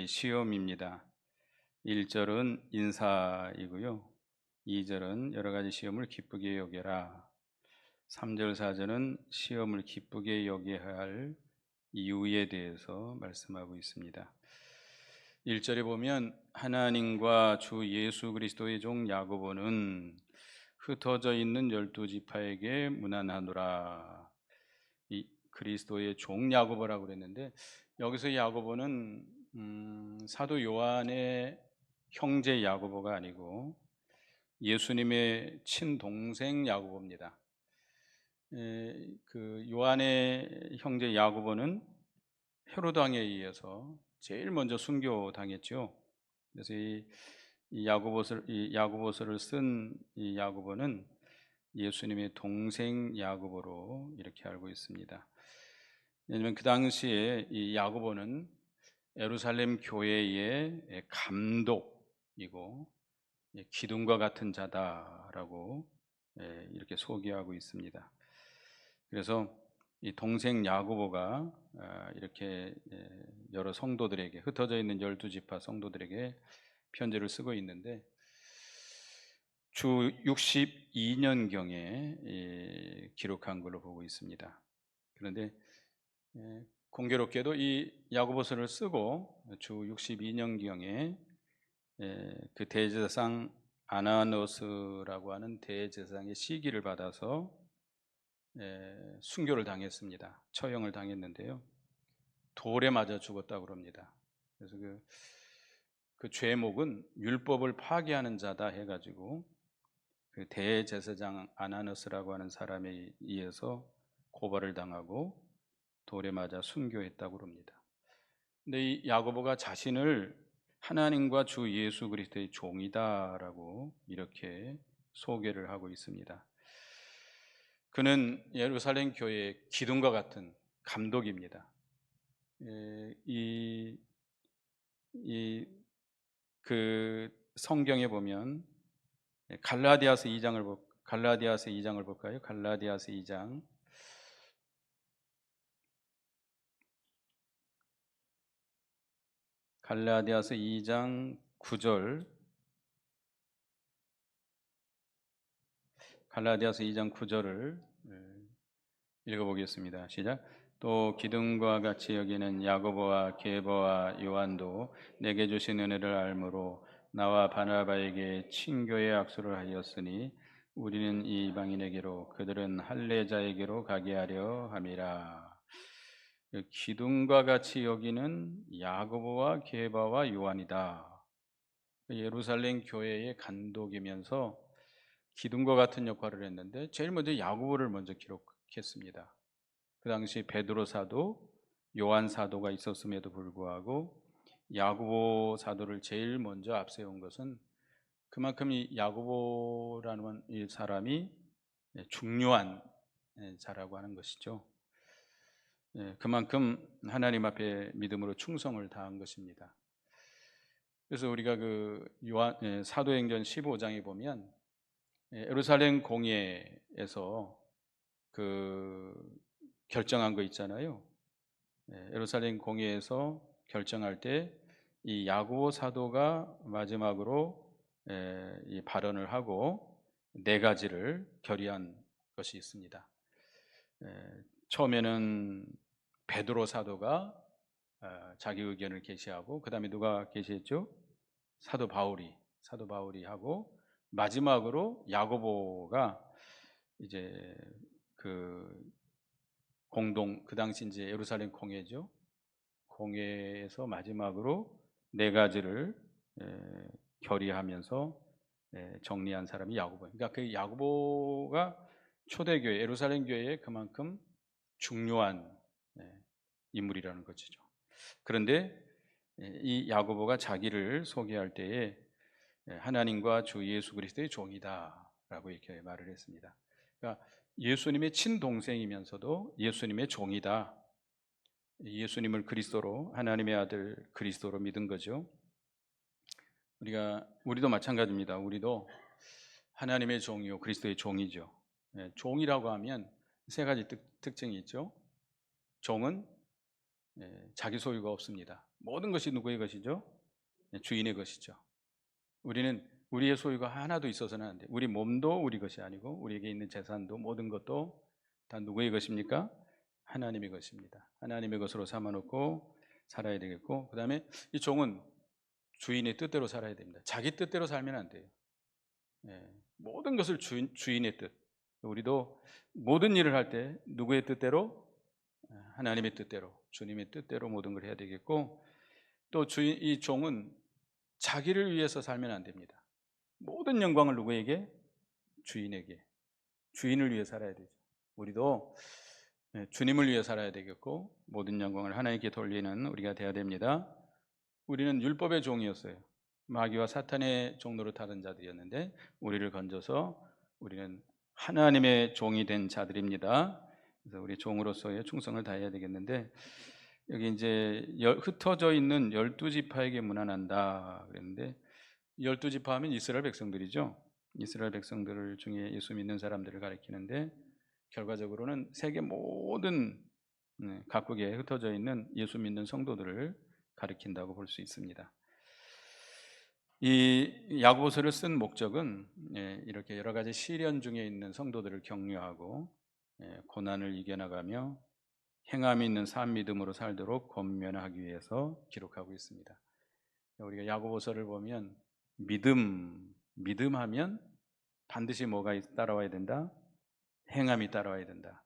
시험입니다. 1절은 인사이고요. 2절은 여러 가지 시험을 기쁘게 여겨라. 3절, 4절은 시험을 기쁘게 여겨야 할 이유에 대해서 말씀하고 있습니다. 1절에 보면 하나님과 주 예수 그리스도의 종 야고보는 흩어져 있는 12지파에게 문안하노라. 이 그리스도의 종 야고보라고 그랬는데 여기서 야고보는 사도 요한의 형제 야고보가 아니고 예수님의 친동생 야고보입니다. 그 요한의 형제 야고보는 헤로드 왕에 의해서 제일 먼저 순교당했죠. 그래서 이 야고보서를 쓴 이 야고보는 예수님의 동생 야고보로 이렇게 알고 있습니다. 왜냐하면 그 당시에 이 야고보는 예루살렘 교회의 감독이고 기둥과 같은 자다라고 이렇게 소개하고 있습니다. 그래서 이 동생 야고보가 이렇게 여러 성도들에게, 흩어져 있는 12지파 성도들에게 편지를 쓰고 있는데 주 62년경에 기록한 걸로 보고 있습니다. 그런데 공교롭게도 이 야고보서를 쓰고 주 62년경에 그 대제사장 아나노스라고 하는 대제사장의 시기를 받아서 순교를 당했습니다. 처형을 당했는데요. 돌에 맞아 죽었다고 합니다. 그래서 그 죄목은 율법을 파괴하는 자다 해가지고 그 대제사장 아나노스라고 하는 사람에 의해서 고발을 당하고 돌에 맞아 순교했다고 합니다. 근데 이 야고보가 자신을 하나님과 주 예수 그리스도의 종이다라고 이렇게 소개를 하고 있습니다. 그는 예루살렘 교회의 기둥과 같은 감독입니다. 그 성경에 보면 갈라디아서 2장을 볼까요? 갈라디아서 2장. 갈라디아서 2장 9절. 갈라디아서 2장 9절을 읽어보겠습니다. 시작. 또 기둥과 같이 여기는 야고보와 게바와 요한도 내게 주신 은혜를 알므로 나와 바나바에게 친교의 악수를 하였으니 우리는 이 이방인에게로 그들은 할례자에게로 가게 하려 함이라. 기둥과 같이 여기는 야고보와 게바와 요한이다. 예루살렘 교회의 감독이면서 기둥과 같은 역할을 했는데 제일 먼저 야고보를 먼저 기록했습니다. 그 당시 베드로 사도, 요한 사도가 있었음에도 불구하고 야고보 사도를 제일 먼저 앞세운 것은 그만큼 이 야고보라는 이 사람이 중요한 자라고 하는 것이죠. 그만큼 하나님 앞에 믿음으로 충성을 다한 것입니다. 그래서 우리가 사도행전 15장에 보면 예루살렘 공회에서 결정한 거 있잖아요. 예루살렘 공회에서 결정할 때 이 야고보 사도가 마지막으로 이 발언을 하고 4가지를 결의한 것이 있습니다. 처음에는 베드로 사도가 자기 의견을 게시하고 그 다음에 누가 게시했죠? 사도 바울이 하고 마지막으로 야고보가 이제 그 당시 이제 예루살렘 공회죠. 공회에서 마지막으로 4가지를 결의하면서 정리한 사람이 야고보예요. 그러니까 그 야고보가 초대교회 예루살렘 교회에 그만큼 중요한 인물이라는 것이죠. 그런데 이 야고보가 자기를 소개할 때에 하나님과 주 예수 그리스도의 종이다라고 이렇게 말을 했습니다. 그러니까 예수님의 친동생이면서도 예수님의 종이다. 예수님을 그리스도로, 하나님의 아들 그리스도로 믿은 거죠. 우리도 마찬가지입니다. 우리도 하나님의 종이요 그리스도의 종이죠. 종이라고 하면 3가지 특징이 있죠. 종은 자기 소유가 없습니다. 모든 것이 누구의 것이죠? 주인의 것이죠. 우리는 우리의 소유가 하나도 있어서는 안 돼요. 우리 몸도 우리 것이 아니고 우리에게 있는 재산도 모든 것도 다 누구의 것입니까? 하나님의 것입니다. 하나님의 것으로 삼아놓고 살아야 되겠고, 그 다음에 이 종은 주인의 뜻대로 살아야 됩니다. 자기 뜻대로 살면 안 돼요. 모든 것을 주인의 뜻. 우리도 모든 일을 할 때 누구의 뜻대로? 하나님의 뜻대로, 주님의 뜻대로 모든 걸 해야 되겠고, 또 이 종은 자기를 위해서 살면 안 됩니다. 모든 영광을 누구에게? 주인에게. 주인을 위해 살아야 되죠. 우리도 주님을 위해 살아야 되겠고, 모든 영광을 하나님께 돌리는 우리가 되어야 됩니다. 우리는 율법의 종이었어요. 마귀와 사탄의 종로로 타던 자들이었는데 우리를 건져서 우리는 하나님의 종이 된 자들입니다. 그래서 우리 종으로서의 충성을 다해야 되겠는데, 여기 이제 흩어져 있는 12지파에게 문안한다 그랬는데, 12지파 하면 이스라엘 백성들이죠. 이스라엘 백성들 중에 예수 믿는 사람들을 가리키는데, 결과적으로는 세계 모든 각국에 흩어져 있는 예수 믿는 성도들을 가리킨다고 볼 수 있습니다. 이 야고보서를 쓴 목적은 이렇게 여러 가지 시련 중에 있는 성도들을 격려하고 고난을 이겨나가며 행함이 있는 산 믿음으로 살도록 권면하기 위해서 기록하고 있습니다. 우리가 야고보서를 보면 믿음하면 반드시 뭐가 따라와야 된다? 행함이 따라와야 된다.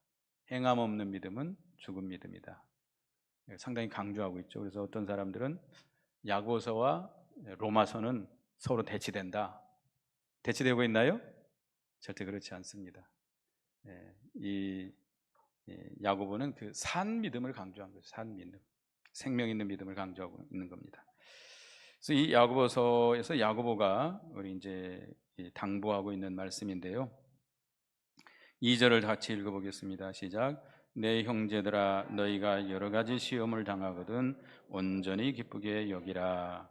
행함 없는 믿음은 죽은 믿음이다. 상당히 강조하고 있죠. 그래서 어떤 사람들은 야고보서와 로마서는 서로 대치된다. 대치되고 있나요? 절대 그렇지 않습니다. 이 야고보는 그 산 믿음을 강조한 거죠. 산 믿음, 생명 있는 믿음을 강조하고 있는 겁니다. 그래서 이 야고보서에서 야고보가 우리 이제 당부하고 있는 말씀인데요. 2절을 같이 읽어보겠습니다. 시작. 내 형제들아, 너희가 여러 가지 시험을 당하거든 온전히 기쁘게 여기라.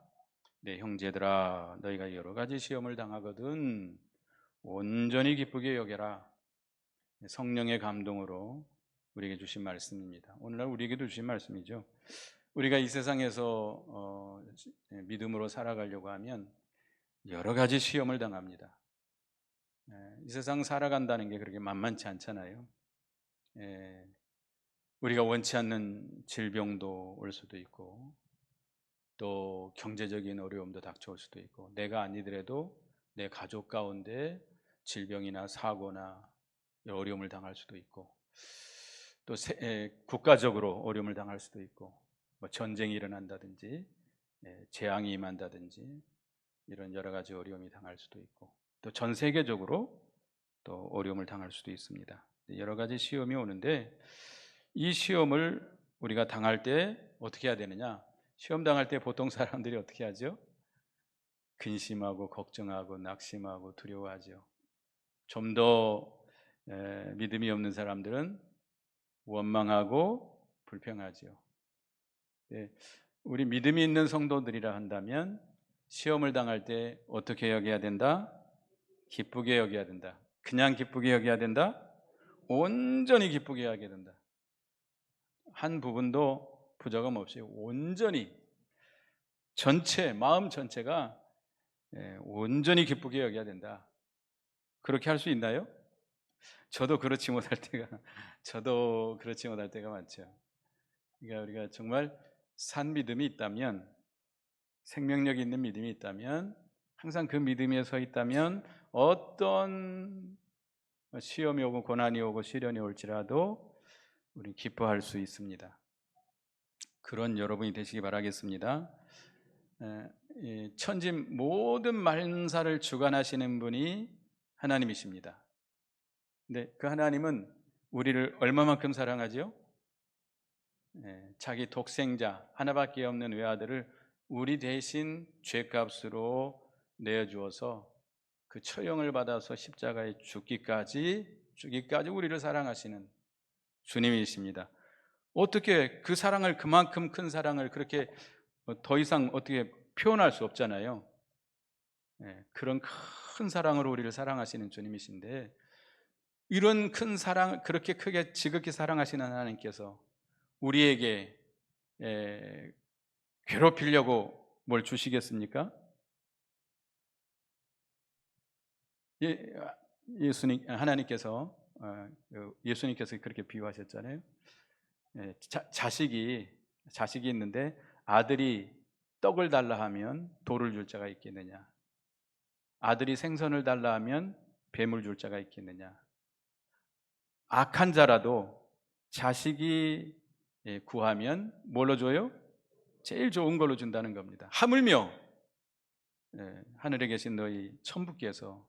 내 형제들아, 너희가 여러 가지 시험을 당하거든 온전히 기쁘게 여겨라. 성령의 감동으로 우리에게 주신 말씀입니다. 오늘날 우리에게도 주신 말씀이죠. 우리가 이 세상에서 믿음으로 살아가려고 하면 여러 가지 시험을 당합니다. 이 세상 살아간다는 게 그렇게 만만치 않잖아요. 우리가 원치 않는 질병도 올 수도 있고, 또 경제적인 어려움도 닥쳐올 수도 있고, 내가 아니더라도 내 가족 가운데 질병이나 사고나 어려움을 당할 수도 있고, 또 국가적으로 어려움을 당할 수도 있고, 뭐 전쟁이 일어난다든지 재앙이 임한다든지 이런 여러 가지 어려움이 당할 수도 있고, 또 전 세계적으로 또 어려움을 당할 수도 있습니다. 여러 가지 시험이 오는데, 이 시험을 우리가 당할 때 어떻게 해야 되느냐? 시험 당할 때 보통 사람들이 어떻게 하죠? 근심하고 걱정하고 낙심하고 두려워하죠. 좀 더 믿음이 없는 사람들은 원망하고 불평하죠. 우리 믿음이 있는 성도들이라 한다면 시험을 당할 때 어떻게 여겨야 된다? 기쁘게 여겨야 된다. 그냥 기쁘게 여겨야 된다? 온전히 기쁘게 여겨야 된다. 한 부분도 부족함 없이 온전히 마음 전체가 온전히 기쁘게 여겨야 된다. 그렇게 할 수 있나요? 저도 그렇지 못할 때가 많죠. 그러니까 우리가 정말 산 믿음이 있다면, 생명력 있는 믿음이 있다면, 항상 그 믿음 위에 서 있다면 어떤 시험이 오고 고난이 오고 시련이 올지라도 우리 기뻐할 수 있습니다. 그런 여러분이 되시기 바라겠습니다. 천지 모든 만사를 주관하시는 분이 하나님이십니다. 근데 그 하나님은 우리를 얼마만큼 사랑하죠? 자기 독생자 하나밖에 없는 외아들을 우리 대신 죄값으로 내어주어서 그 처형을 받아서 십자가에 죽기까지 우리를 사랑하시는 주님이십니다. 어떻게 그 사랑을, 그만큼 큰 사랑을 그렇게 더 이상 어떻게 표현할 수 없잖아요. 그런 큰 사랑으로 우리를 사랑하시는 주님이신데, 이런 큰 사랑, 그렇게 크게 지극히 사랑하시는 하나님께서 우리에게 괴롭히려고 뭘 주시겠습니까? 예수님 하나님께서 예수님께서 그렇게 비유하셨잖아요. 자식이 있는데 아들이 떡을 달라 하면 돌을 줄 자가 있겠느냐? 아들이 생선을 달라 하면 뱀을 줄 자가 있겠느냐? 악한 자라도 자식이 구하면 뭘로 줘요? 제일 좋은 걸로 준다는 겁니다. 하물며 하늘에 계신 너희 천부께서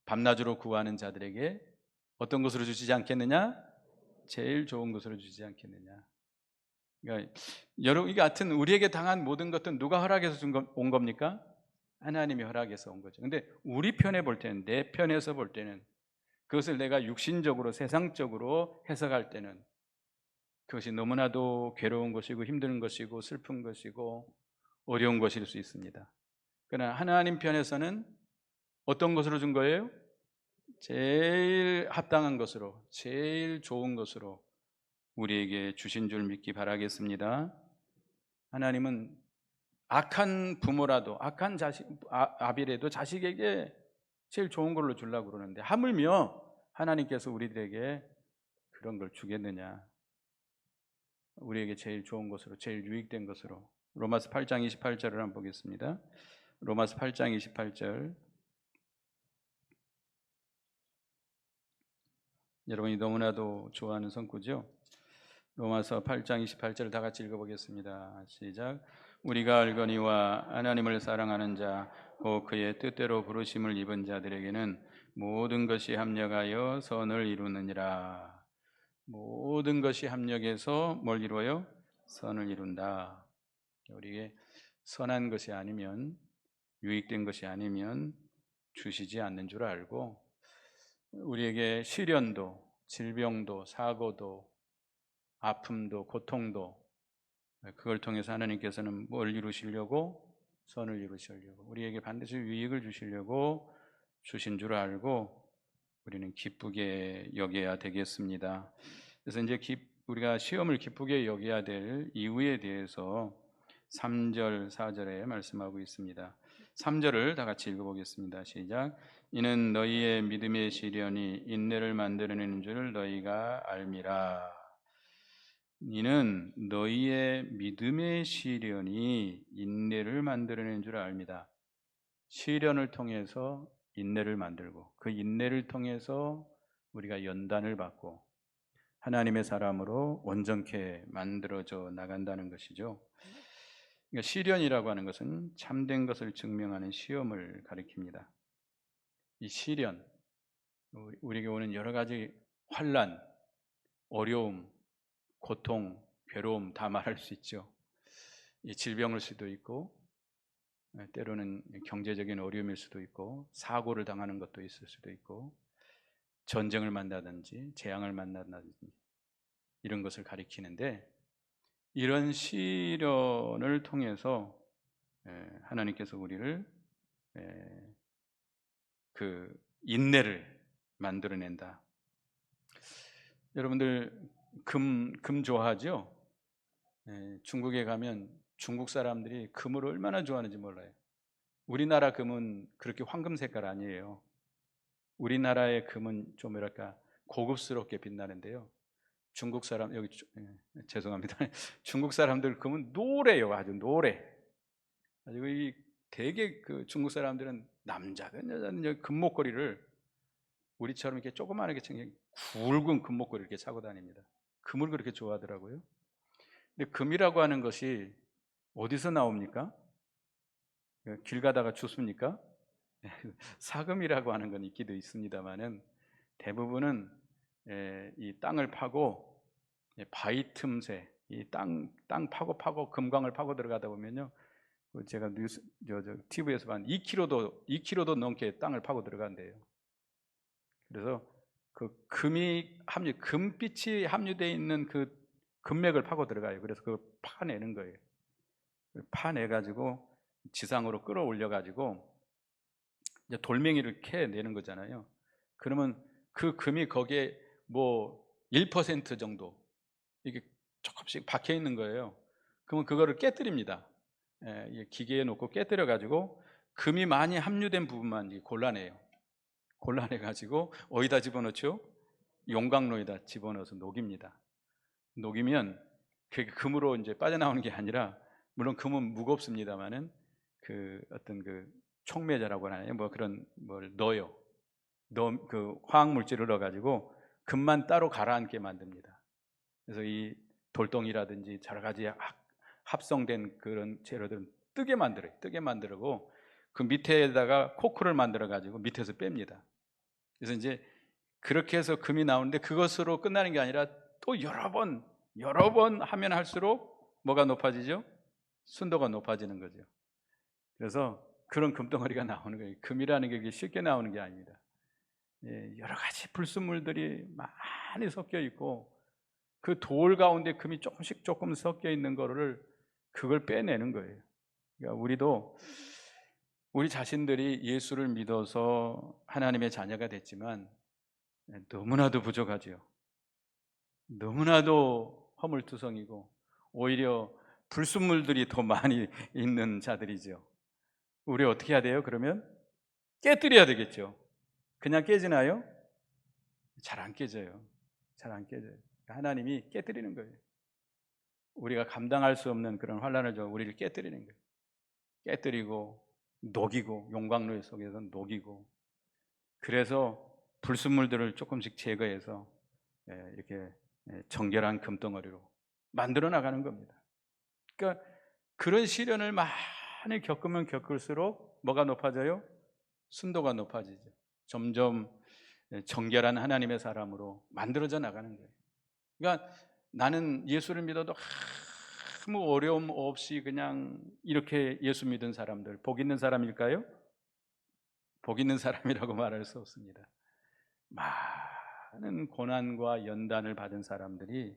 밤낮으로 구하는 자들에게 어떤 것으로 주시지 않겠느냐? 제일 좋은 것으로 주지 않겠느냐? 그러니까 여러분, 이게 하여튼 우리에게 당한 모든 것들은 누가 허락해서 온 겁니까? 하나님이 허락해서 온 거죠. 근데 우리 편에 볼 때는, 내 편에서 볼 때는, 그것을 내가 육신적으로 세상적으로 해석할 때는 그것이 너무나도 괴로운 것이고 힘든 것이고 슬픈 것이고 어려운 것일 수 있습니다. 그러나 하나님 편에서는 어떤 것으로 준 거예요? 제일 합당한 것으로, 제일 좋은 것으로 우리에게 주신 줄 믿기 바라겠습니다. 하나님은 악한 부모라도, 악한 아비라도 자식에게 제일 좋은 걸로 주려고 그러는데 하물며 하나님께서 우리들에게 그런 걸 주겠느냐? 우리에게 제일 좋은 것으로, 제일 유익된 것으로. 로마서 8장 28절을 한번 보겠습니다. 로마서 8장 28절. 여러분이 너무나도 좋아하는 성구죠. 로마서 8장 28절을 다 같이 읽어보겠습니다. 시작. 우리가 알거니와 하나님을 사랑하는 자, 곧 그의 뜻대로 부르심을 입은 자들에게는 모든 것이 합력하여 선을 이루느니라. 모든 것이 합력해서 뭘 이루어요? 선을 이룬다. 우리에게 선한 것이 아니면, 유익된 것이 아니면 주시지 않는 줄 알고, 우리에게 시련도, 질병도, 사고도, 아픔도, 고통도, 그걸 통해서 하나님께서는 뭘 이루시려고? 선을 이루시려고, 우리에게 반드시 유익을 주시려고 주신 줄 알고 우리는 기쁘게 여겨야 되겠습니다. 그래서 이제 우리가 시험을 기쁘게 여겨야 될 이유에 대해서 3절, 4절에 말씀하고 있습니다. 3절을 다 같이 읽어보겠습니다. 시작. 이는 너희의 믿음의 시련이 인내를 만들어내는 줄 너희가 알미라. 이는 너희의 믿음의 시련이 인내를 만들어내는 줄 압니다. 시련을 통해서 인내를 만들고, 그 인내를 통해서 우리가 연단을 받고 하나님의 사람으로 온전케 만들어져 나간다는 것이죠. 그러니까 시련이라고 하는 것은 참된 것을 증명하는 시험을 가리킵니다. 이 시련, 우리에게 오는 여러 가지 환난, 어려움, 고통, 괴로움 다 말할 수 있죠. 이 질병일 수도 있고, 때로는 경제적인 어려움일 수도 있고, 사고를 당하는 것도 있을 수도 있고, 전쟁을 만나든지 재앙을 만나든지 이런 것을 가리키는데, 이런 시련을 통해서 하나님께서 우리를 그 인내를 만들어낸다. 여러분들 금 좋아하죠? 중국에 가면 중국 사람들이 금을 얼마나 좋아하는지 몰라요. 우리나라 금은 그렇게 황금 색깔 아니에요. 우리나라의 금은 좀 뭐랄까 고급스럽게 빛나는데요. 중국 사람, 여기 죄송합니다. 중국 사람들 금은 노래요. 아주 노래. 아주 이 되게 그 중국 사람들은 남자든 여자든 금목걸이를 우리처럼 이렇게 조그마하게 생긴 굵은 금목걸이 이렇게 차고 다닙니다. 금을 그렇게 좋아하더라고요. 근데 금이라고 하는 것이 어디서 나옵니까? 길 가다가 주습니까? 사금이라고 하는 건 있기도 있습니다만은 대부분은 이 땅을 파고 바위 틈새, 이 땅 파고 금광을 파고 들어가다 보면요, 제가 TV에서 본 2km도 넘게 땅을 파고 들어간대요. 그래서 그 금빛이 함유되어 있는 그 금맥을 파고 들어가요. 그래서 그걸 파내는 거예요. 파내가지고 지상으로 끌어올려가지고 이제 돌멩이를 캐내는 거잖아요. 그러면 그 금이 거기에 뭐 1% 정도 이게 조금씩 박혀 있는 거예요. 그러면 그거를 깨뜨립니다. 기계에 놓고 깨뜨려 가지고 금이 많이 함유된 부분만 골라내요. 골라내 가지고 어디다 집어넣죠? 용광로에다 집어넣어서 녹입니다. 녹이면 그게 금으로 이제 빠져나오는 게 아니라, 물론 금은 무겁습니다만은 그 어떤 그 촉매제라고 하나요? 뭐 그런 뭘 넣어요. 그 화학 물질을 넣어 가지고 금만 따로 가라앉게 만듭니다. 그래서 이 돌덩이라든지 여러 가지 합성된 그런 재료들은 뜨게 만들어요. 뜨게 만들고 그 밑에다가 코크를 만들어 가지고 밑에서 뺍니다. 그래서 이제 그렇게 해서 금이 나오는데, 그것으로 끝나는 게 아니라 또 여러 번 하면 할수록 뭐가 높아지죠? 순도가 높아지는 거죠. 그래서 그런 금덩어리가 나오는 거예요. 금이라는 게 쉽게 나오는 게 아닙니다. 여러 가지 불순물들이 많이 섞여 있고, 그 돌 가운데 금이 조금 섞여 있는 거를 그걸 빼내는 거예요. 그러니까 우리도 우리 자신들이 예수를 믿어서 하나님의 자녀가 됐지만 너무나도 부족하지요. 너무나도 허물투성이고 오히려 불순물들이 더 많이 있는 자들이죠. 우리 어떻게 해야 돼요? 그러면 깨뜨려야 되겠죠. 그냥 깨지나요? 잘 안 깨져요. 잘 안 깨져요. 하나님이 깨뜨리는 거예요. 우리가 감당할 수 없는 그런 환난을 줘 우리를 깨뜨리는 거예요. 깨뜨리고 녹이고, 용광로 속에서 녹이고, 그래서 불순물들을 조금씩 제거해서 이렇게 정결한 금덩어리로 만들어 나가는 겁니다. 그러니까 그런 시련을 많이 겪으면 겪을수록 뭐가 높아져요? 순도가 높아지죠. 점점 정결한 하나님의 사람으로 만들어져 나가는 거예요. 그러니까 나는 예수를 믿어도 아무 어려움 없이 그냥 이렇게 예수 믿은 사람들, 복 있는 사람일까요? 복 있는 사람이라고 말할 수 없습니다. 많은 고난과 연단을 받은 사람들이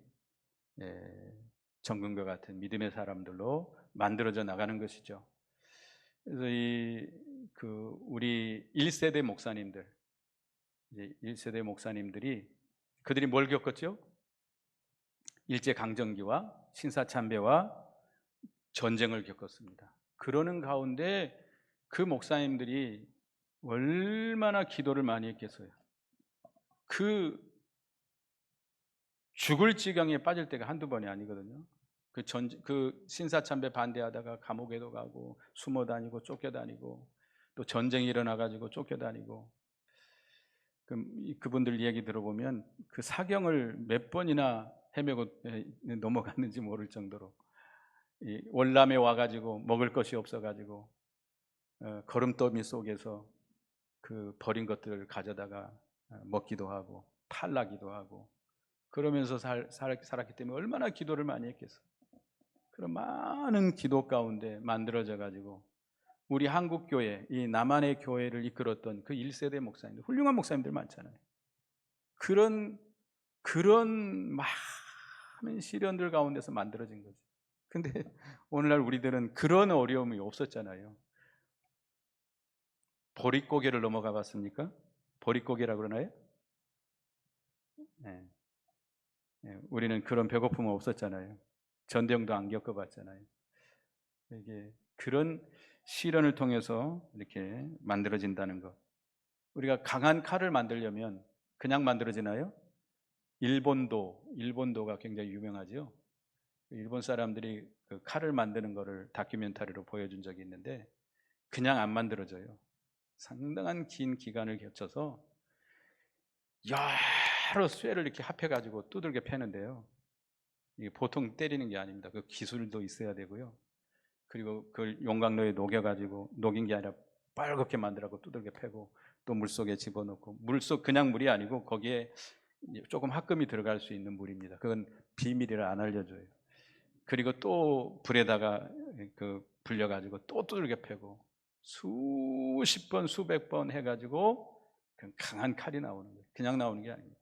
정금과 같은 믿음의 사람들로 만들어져 나가는 것이죠. 그래서 우리 1세대 목사님들, 이제 1세대 목사님들이 그들이 뭘 겪었죠? 일제 강점기와 신사참배와 전쟁을 겪었습니다. 그러는 가운데 그 목사님들이 얼마나 기도를 많이 했겠어요. 그 죽을 지경에 빠질 때가 한두 번이 아니거든요. 그 신사참배 반대하다가 감옥에도 가고 숨어 다니고 쫓겨다니고, 또 전쟁이 일어나가지고 쫓겨다니고, 그분들 이야기 들어보면 그 사경을 몇 번이나 헤매고 넘어갔는지 모를 정도로, 월남에 와가지고 먹을 것이 없어가지고 거름더미 속에서 그 버린 것들을 가져다가 먹기도 하고 탈나기도 하고, 그러면서 살았기 때문에 얼마나 기도를 많이 했겠어. 그런 많은 기도 가운데 만들어져 가지고 우리 한국교회, 이 남한의 교회를 이끌었던 그 1세대 목사님들, 훌륭한 목사님들 많잖아요. 그런 많은 시련들 가운데서 만들어진 거죠. 근데 오늘날 우리들은 그런 어려움이 없었잖아요. 보릿고개를 넘어가 봤습니까? 보릿고개라고 그러나요? 네. 우리는 그런 배고픔은 없었잖아요. 전쟁도 안 겪어봤잖아요. 이게 그런 시련을 통해서 이렇게 만들어진다는 것. 우리가 강한 칼을 만들려면 그냥 만들어지나요? 일본도가 굉장히 유명하죠. 일본 사람들이 그 칼을 만드는 거를 다큐멘터리로 보여준 적이 있는데 그냥 안 만들어져요. 상당한 긴 기간을 거쳐서 여러 쇠를 이렇게 합해가지고 두들겨 패는데요. 이게 보통 때리는 게 아닙니다. 그 기술도 있어야 되고요. 그리고 그걸 용광로에 녹여가지고, 녹인 게 아니라 빨갛게 만들어서 두들겨 패고, 또 물속에 집어넣고, 그냥 물이 아니고 거기에 조금 합금이 들어갈 수 있는 물입니다. 그건 비밀이라 안 알려줘요. 그리고 또 불에다가 불려가지고 또 두들겨 패고 수십 번 수백 번 해가지고 강한 칼이 나오는 거예요. 그냥 나오는 게 아닙니다.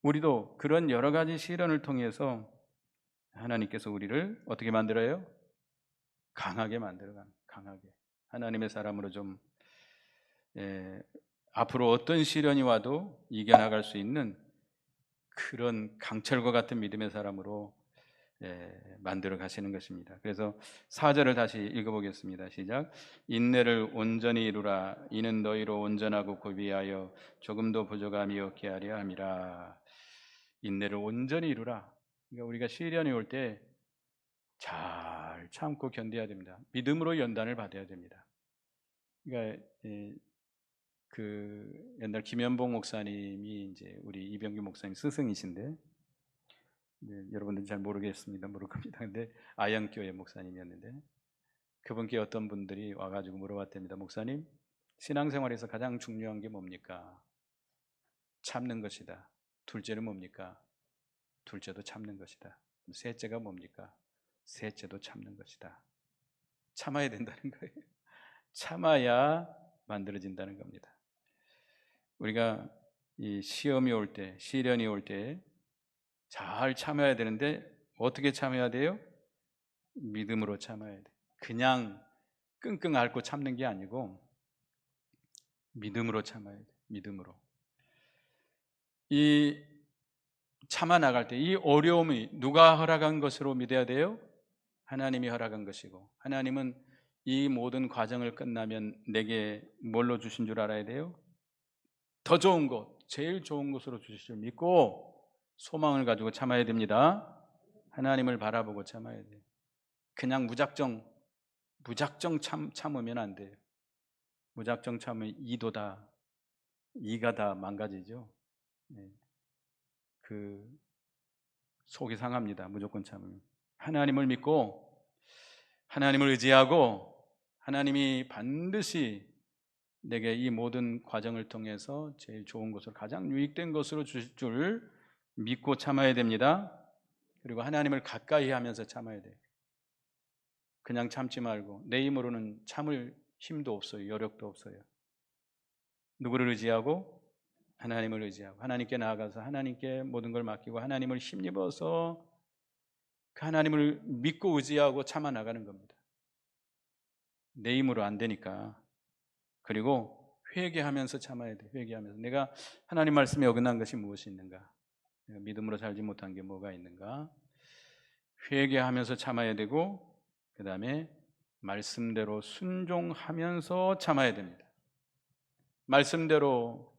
우리도 그런 여러 가지 시련을 통해서 하나님께서 우리를 어떻게 만들어요? 강하게 만들어가는, 강하게 하나님의 사람으로 좀 앞으로 어떤 시련이 와도 이겨나갈 수 있는 그런 강철과 같은 믿음의 사람으로 만들어 가시는 것입니다. 그래서 4절을 다시 읽어보겠습니다. 시작. 인내를 온전히 이루라. 이는 너희로 온전하고 고비하여 조금도 부족함이 없게 하려 함이라. 인내를 온전히 이루라. 그러니까 우리가 시련이 올 때 잘 참고 견뎌야 됩니다. 믿음으로 연단을 받아야 됩니다. 그러니까 그 옛날 김현봉 목사님이 이제 우리 이병규 목사님 스승이신데, 여러분들은 잘 모르겠습니다. 모를 겁니다. 근데 아양교회 목사님이었는데 그분께 어떤 분들이 와가지고 물어봤답니다. 목사님, 신앙생활에서 가장 중요한 게 뭡니까? 참는 것이다. 둘째는 뭡니까? 둘째도 참는 것이다. 셋째가 뭡니까? 셋째도 참는 것이다. 참아야 된다는 거예요. 참아야 만들어진다는 겁니다. 우리가 이 시험이 올 때, 시련이 올 때 잘 참아야 되는데 어떻게 참아야 돼요? 믿음으로 참아야 돼. 그냥 끙끙 앓고 참는 게 아니고 믿음으로 참아야 돼. 믿음으로. 이 참아 나갈 때 이 어려움이 누가 허락한 것으로 믿어야 돼요? 하나님이 허락한 것이고, 하나님은 이 모든 과정을 끝나면 내게 뭘로 주신 줄 알아야 돼요? 더 좋은 것, 제일 좋은 것으로 주실 줄 믿고 소망을 가지고 참아야 됩니다. 하나님을 바라보고 참아야 돼요. 그냥 무작정 참으면 안 돼요. 무작정 참으면 이가 다 망가지죠. 그 속이 상합니다. 무조건 참으면. 하나님을 믿고 하나님을 의지하고 하나님이 반드시 내게 이 모든 과정을 통해서 제일 좋은 것으로, 가장 유익된 것으로 주실 줄 믿고 참아야 됩니다. 그리고 하나님을 가까이 하면서 참아야 돼요. 그냥 참지 말고, 내 힘으로는 참을 힘도 없어요. 여력도 없어요. 누구를 의지하고? 하나님을 의지하고 하나님께 나아가서 하나님께 모든 걸 맡기고 하나님을 힘입어서 그 하나님을 믿고 의지하고 참아 나가는 겁니다. 내 힘으로 안 되니까. 그리고 회개하면서 참아야 돼. 회개하면서 내가 하나님 말씀에 어긋난 것이 무엇이 있는가, 내가 믿음으로 살지 못한 게 뭐가 있는가, 회개하면서 참아야 되고, 그 다음에 말씀대로 순종하면서 참아야 됩니다. 말씀대로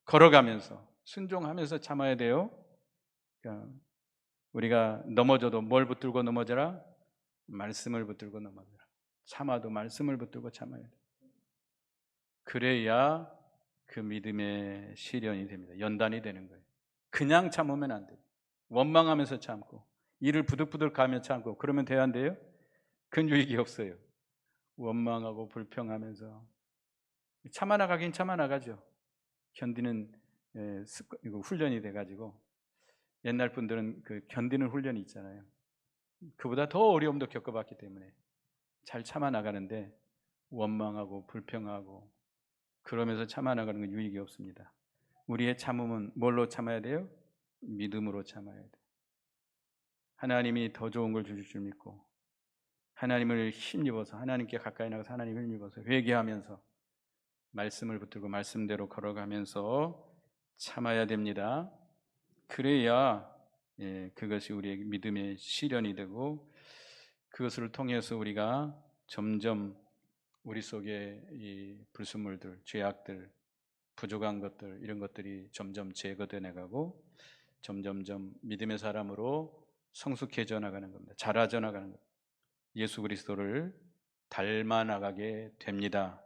걸어가면서 순종하면서 참아야 돼요. 그러니까 우리가 넘어져도 뭘 붙들고 넘어져라? 말씀을 붙들고 넘어져라. 참아도 말씀을 붙들고 참아야 돼. 그래야 그 믿음의 시련이 됩니다. 연단이 되는 거예요. 그냥 참으면 안 돼요. 원망하면서 참고 이를 부득부득 가며 참고 그러면 돼야 안 돼요? 큰 유익이 없어요. 원망하고 불평하면서 참아 나가긴 참아 나가죠. 견디는 훈련이 돼가지고, 옛날 분들은 그 견디는 훈련이 있잖아요. 그보다 더 어려움도 겪어봤기 때문에 잘 참아 나가는데, 원망하고 불평하고 그러면서 참아 나가는 건 유익이 없습니다. 우리의 참음은 뭘로 참아야 돼요? 믿음으로 참아야 돼요. 하나님이 더 좋은 걸 주실 줄 믿고 하나님을 힘입어서 하나님께 가까이 나가서 하나님을 힘입어서 회개하면서 말씀을 붙들고 말씀대로 걸어가면서 참아야 됩니다. 그래야 그것이 우리의 믿음의 시련이 되고, 그것을 통해서 우리가 점점 우리 속에 이 불순물들, 죄악들, 부족한 것들, 이런 것들이 점점 제거되어 나가고 점점점 믿음의 사람으로 성숙해져 나가는 겁니다. 자라져 나가는 겁니다. 예수 그리스도를 닮아 나가게 됩니다.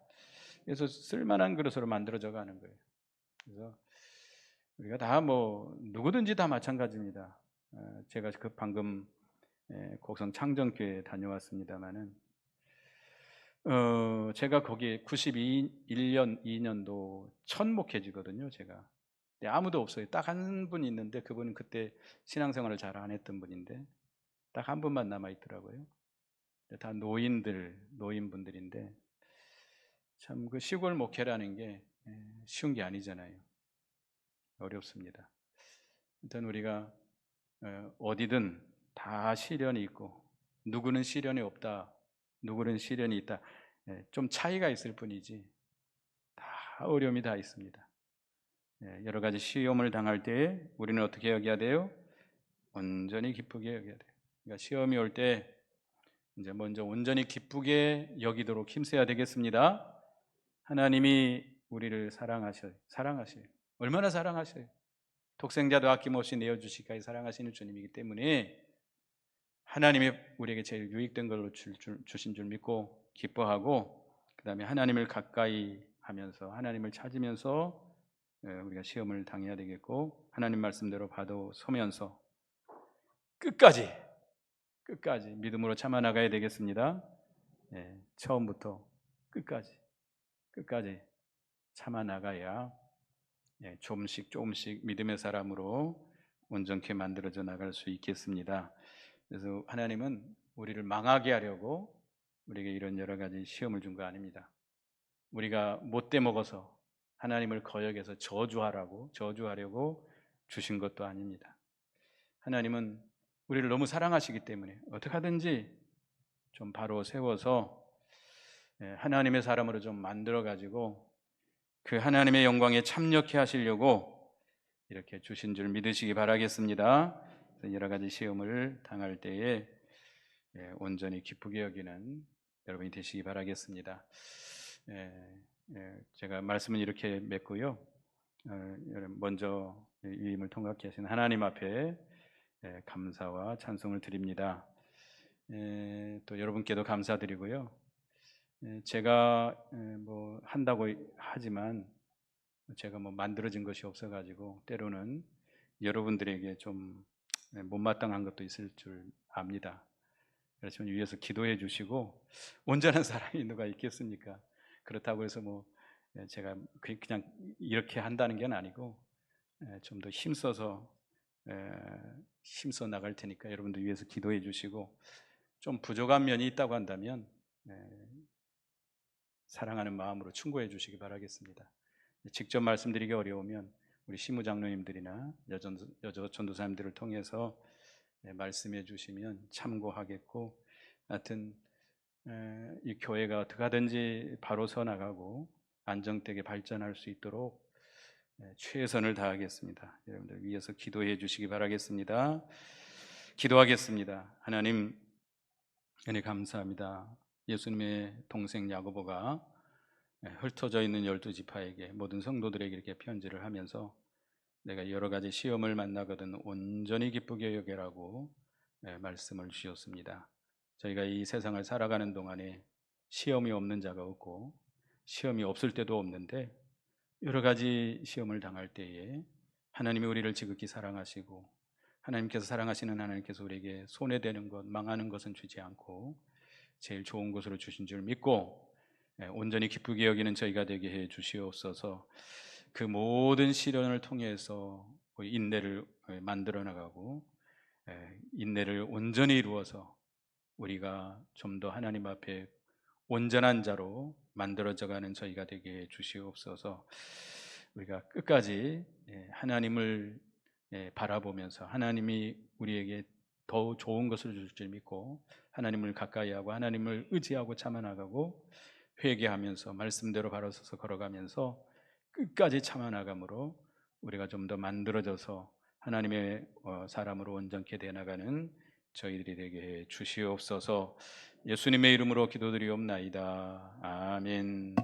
그래서 쓸만한 그릇으로 만들어져 가는 거예요. 그래서 우리가 다 누구든지 다 마찬가지입니다. 제가 그 방금 곡성 창정교회 다녀왔습니다만은, 제가 거기 91년 2년도 첫 목회지거든요. 제가. 아무도 없어요. 딱 한 분 있는데 그분은 그때 신앙생활을 잘 안 했던 분인데 딱 한 분만 남아 있더라고요. 다 노인분들인데, 참 그 시골 목회라는 게 쉬운 게 아니잖아요. 어렵습니다. 일단 우리가 어디든 다 시련이 있고, 누구는 시련이 없다, 누구는 시련이 있다, 좀 차이가 있을 뿐이지 다 어려움이 다 있습니다. 여러 가지 시험을 당할 때 우리는 어떻게 여겨야 돼요? 온전히 기쁘게 여겨야 돼요. 그러니까 시험이 올 때 이제 먼저 온전히 기쁘게 여기도록 힘써야 되겠습니다. 하나님이 우리를 사랑하셔요. 얼마나 사랑하셔요. 독생자도 아낌없이 내어주시기까지 사랑하시는 주님이기 때문에 하나님이 우리에게 제일 유익된 걸로 주신 줄 믿고 기뻐하고, 그 다음에 하나님을 가까이 하면서 하나님을 찾으면서 우리가 시험을 당해야 되겠고, 하나님 말씀대로 바로 서면서 끝까지 믿음으로 참아 나가야 되겠습니다. 처음부터 끝까지 참아 나가야 조금씩 믿음의 사람으로 온전케 만들어져 나갈 수 있겠습니다. 그래서 하나님은 우리를 망하게 하려고 우리에게 이런 여러 가지 시험을 준 거 아닙니다. 우리가 못돼 먹어서 하나님을 거역해서 저주하려고 주신 것도 아닙니다. 하나님은 우리를 너무 사랑하시기 때문에 어떻게 하든지 좀 바로 세워서 하나님의 사람으로 좀 만들어 가지고 그 하나님의 영광에 참여케 하시려고 이렇게 주신 줄 믿으시기 바라겠습니다. 여러 가지 시험을 당할 때에 온전히 기쁘게 여기는 여러분이 되시기 바라겠습니다. 제가 말씀은 이렇게 맺고요. 먼저 위임을 통각케 하신 하나님 앞에 감사와 찬송을 드립니다. 또 여러분께도 감사드리고요. 제가 뭐 한다고 하지만 제가 뭐 만들어진 것이 없어가지고 때로는 여러분들에게 좀 못마땅한 것도 있을 줄 압니다. 그렇지만 위에서 기도해 주시고, 온전한 사람이 누가 있겠습니까? 그렇다고 해서 뭐 제가 그냥 이렇게 한다는 게 아니고 좀 더 힘써 나갈 테니까 여러분들 위해서 기도해 주시고, 좀 부족한 면이 있다고 한다면 사랑하는 마음으로 충고해 주시기 바라겠습니다. 직접 말씀드리기 어려우면 우리 시무장로님들이나 여전도사님들을 통해서 말씀해 주시면 참고하겠고, 하여튼 이 교회가 어떻게 하든지 바로 서 나가고 안정되게 발전할 수 있도록 최선을 다하겠습니다. 여러분들 위해서 기도해 주시기 바라겠습니다. 기도하겠습니다. 하나님, 은혜 감사합니다. 예수님의 동생 야고보가 흩어져 있는 12지파에게, 모든 성도들에게 이렇게 편지를 하면서 내가 여러 가지 시험을 만나거든 온전히 기쁘게 여기라고 말씀을 주셨습니다. 저희가 이 세상을 살아가는 동안에 시험이 없는 자가 없고 시험이 없을 때도 없는데, 여러 가지 시험을 당할 때에 하나님이 우리를 지극히 사랑하시고, 하나님께서 사랑하시는 하나님께서 우리에게 손해되는 것, 망하는 것은 주지 않고 제일 좋은 것으로 주신 줄 믿고 온전히 기쁘게 여기는 저희가 되게 해 주시옵소서. 그 모든 시련을 통해서 인내를 만들어 나가고 인내를 온전히 이루어서 우리가 좀 더 하나님 앞에 온전한 자로 만들어져가는 저희가 되게 해 주시옵소서. 우리가 끝까지 하나님을 바라보면서 하나님이 우리에게 더 좋은 것을 줄 줄 믿고 하나님을 가까이하고 하나님을 의지하고 참아 나가고, 회개하면서 말씀대로 바로 서서 걸어가면서 끝까지 참아 나감으로 우리가 좀 더 만들어져서 하나님의 사람으로 온전케 되어 나가는 저희들이 되게 해 주시옵소서. 예수님의 이름으로 기도드리옵나이다. 아멘.